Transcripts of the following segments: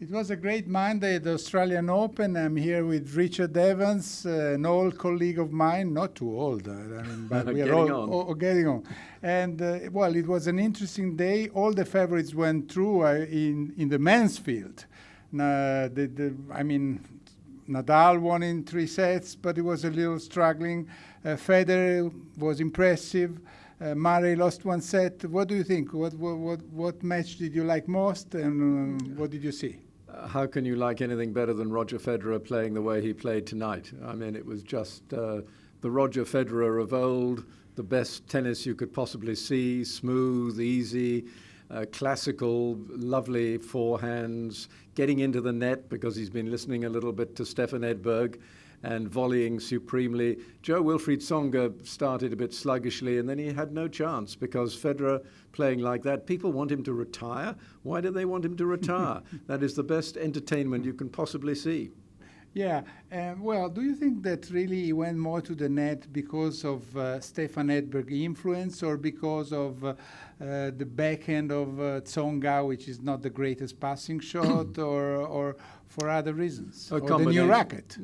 It was a great Monday at the Australian Open. I'm here with Richard Evans, an old colleague of mine, not too old, but we are all getting on. And well, it was an interesting day. All the favorites went through in the men's field. Nadal won in 3 sets, but it was a little struggling. Federer was impressive. Murray lost 1 set. What do you think? What match did you like most, and what did you see? How can you like anything better than Roger Federer playing the way he played tonight? I mean, it was just the Roger Federer of old, the best tennis you could possibly see, smooth, easy, classical, lovely forehands, getting into the net because he's been listening a little bit to Stefan Edberg and volleying supremely. Jo-Wilfried Tsonga started a bit sluggishly, and then he had no chance because Federer playing like that, people want him to retire. Why do they want him to retire? That is the best entertainment you can possibly see. Yeah, well, do you think that really he went more to the net because of Stefan Edberg influence, or because of the backhand of Tsonga, which is not the greatest passing shot, or for other reasons? Or the new racket?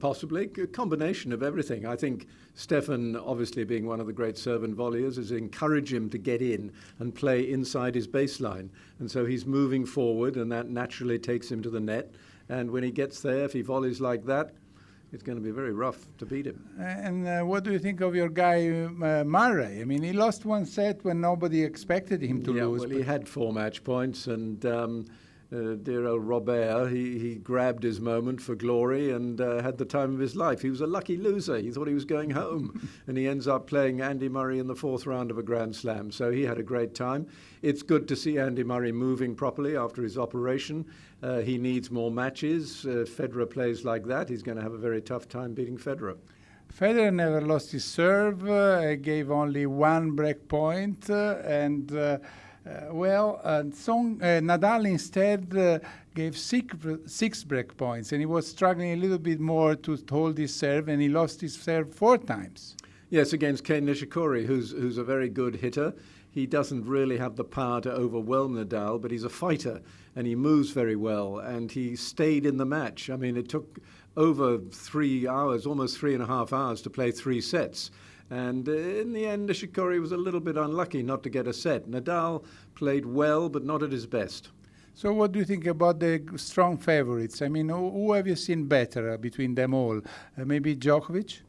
Possibly. A combination of everything. I think Stefan, obviously being one of the great servant volleyers, has encouraged him to get in and play inside his baseline. And so he's moving forward, and that naturally takes him to the net. And when he gets there, if he volleys like that, it's going to be very rough to beat him. And what do you think of your guy, Murray? I mean, he lost 1 set when nobody expected him to lose. Well, he had 4 match points, and dear old Robert, he grabbed his moment for glory and had the time of his life. He was a lucky loser. He thought he was going home, and he ends up playing Andy Murray in the 4th round of a Grand Slam. So he had a great time. It's good to see Andy Murray moving properly after his operation. He needs more matches. Federer plays like that, he's going to have a very tough time beating Federer. Federer never lost his serve, gave only 1 break point, Nadal instead gave 6 break points, and he was struggling a little bit more to hold his serve, and he lost his serve 4 times. Yes, against Kei Nishikori, who's a very good hitter. He doesn't really have the power to overwhelm Nadal, but he's a fighter, and he moves very well, and he stayed in the match. I mean, it took over 3 hours, almost 3.5 hours to play 3 sets. And in the end, Nishikori was a little bit unlucky not to get a set. Nadal played well, but not at his best. So what do you think about the strong favorites? I mean, who have you seen better between them all? Maybe Djokovic?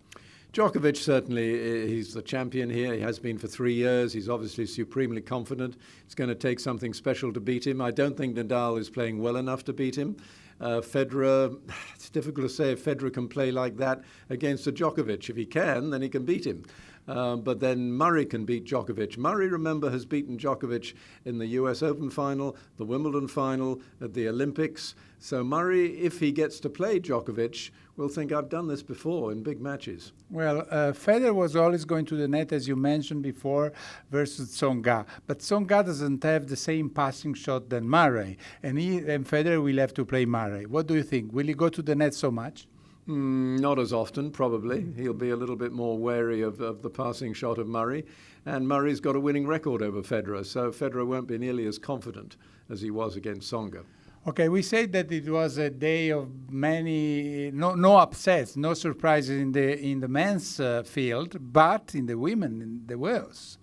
Djokovic, certainly, he's the champion here. He has been for 3 years. He's obviously supremely confident. It's going to take something special to beat him. I don't think Nadal is playing well enough to beat him. Federer, it's difficult to say if Federer can play like that against a Djokovic. If he can, then he can beat him. But then Murray can beat Djokovic. Murray, remember, has beaten Djokovic in the US Open final, the Wimbledon final, at the Olympics. So Murray, if he gets to play Djokovic, will think, I've done this before in big matches. Well, Federer was always going to the net, as you mentioned before, versus Tsonga. But Tsonga doesn't have the same passing shot than Murray. And Federer will have to play Murray. What do you think? Will he go to the net so much? Not as often, probably. He'll be a little bit more wary of the passing shot of Murray. And Murray's got a winning record over Federer, so Federer won't be nearly as confident as he was against Tsonga. Okay, we said that it was a day of no upsets, no surprises in the men's field, but in the women, there was.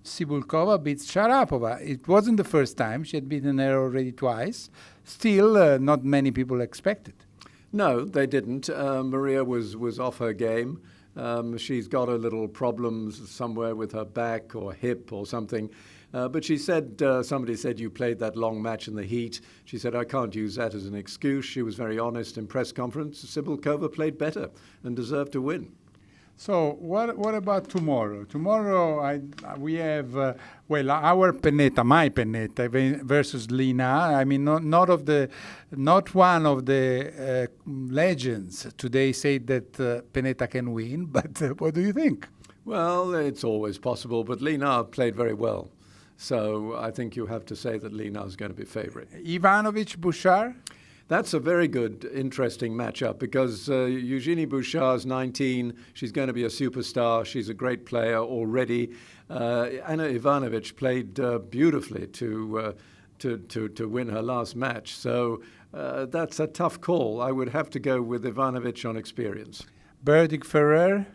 Cibulkova beats Sharapova. It wasn't the first time. She had beaten her already twice. Still, not many people expected. No, they didn't. Maria was off her game. She's got a little problems somewhere with her back or hip or something. But she said, somebody said, you played that long match in the heat. She said, I can't use that as an excuse. She was very honest in press conference. Cibulkova played better and deserved to win. So what about tomorrow? Tomorrow we have our Pennetta, my Pennetta versus Lina. I mean, not one of the legends today said that Pennetta can win. But what do you think? Well, it's always possible, but Lina played very well. So I think you have to say that Lina is going to be favourite. Ivanovic, Bouchard? That's a very good, interesting matchup because Eugenie Bouchard's 19. She's going to be a superstar. She's a great player already. Anna Ivanovic played beautifully to to win her last match. So that's a tough call. I would have to go with Ivanovic on experience. Burdick Ferrer?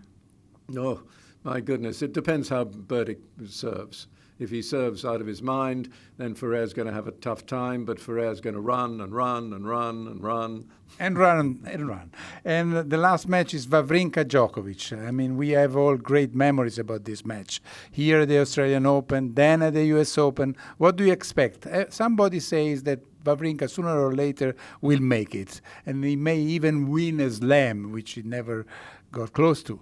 Oh, my goodness. It depends how Burdick serves. If he serves out of his mind, then Ferrer's going to have a tough time, but Ferrer's going to run and run and run and run. And run and run. And the last match is Wawrinka Djokovic. I mean, we have all great memories about this match. Here at the Australian Open, then at the US Open. What do you expect? Somebody says that Wawrinka sooner or later will make it. And he may even win a slam, which he never got close to.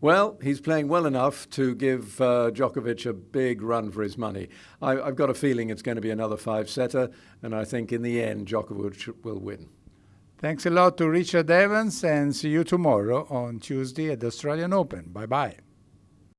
Well, he's playing well enough to give Djokovic a big run for his money. I've got a feeling it's going to be another 5-setter, and I think in the end Djokovic will win. Thanks a lot to Richard Evans, and see you tomorrow on Tuesday at the Australian Open. Bye-bye.